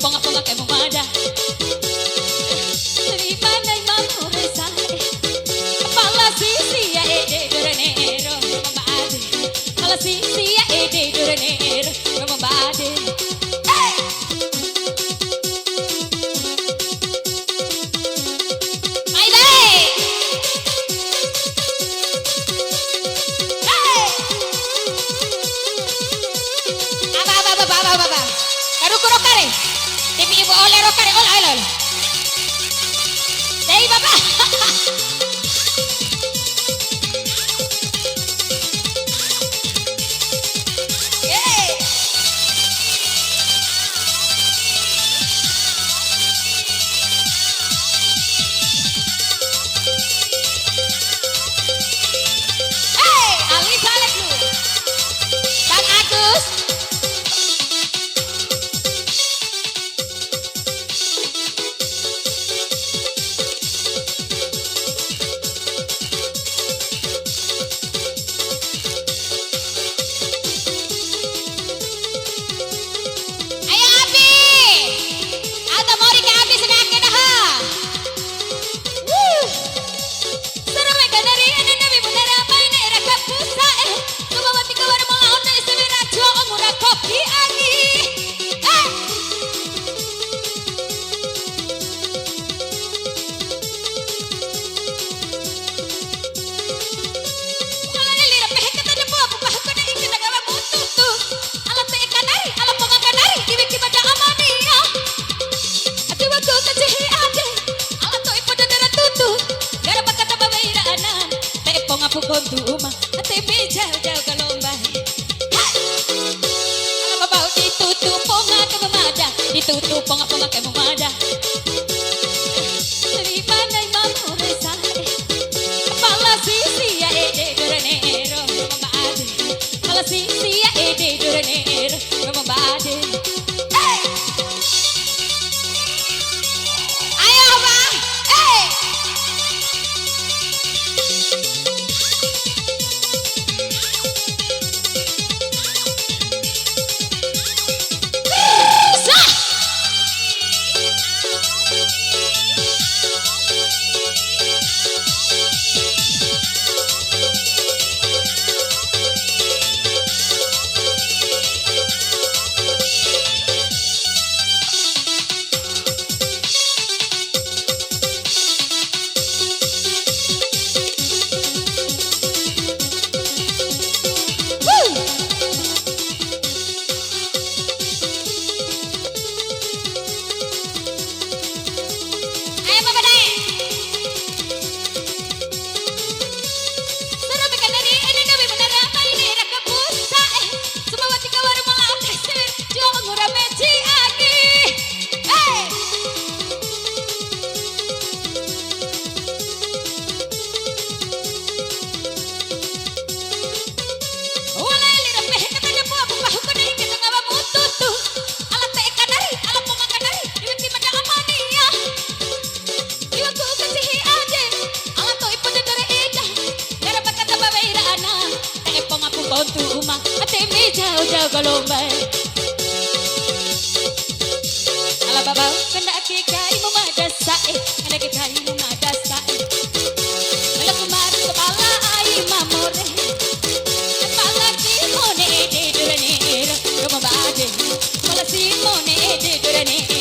ponga que mumada. Riba nai mamu resai. Pala sisia de duranero mambade. Pala sisia de duranero mambade. Karu rokare, demi ibu oleh rokare oleh. Dei baba. Ali balik lu. Bang Agus. Kontuma ate jauh-jauh ke lomba. Alam bau ditutup ponga ke memada, ditutup ponga ke memada. Dari pandai mamu resai. Pala sisia de duranero mambade. Pala sisia de duranero mambade. Ayo bang, kontuma ate jauh-jauh ke lomba. Ala babau kena kikai memada sae, kena kikai memada sae. Ala kemarin kepala ai mamore, kepala simone de duranero, rumah bade, kepala simone de duranero.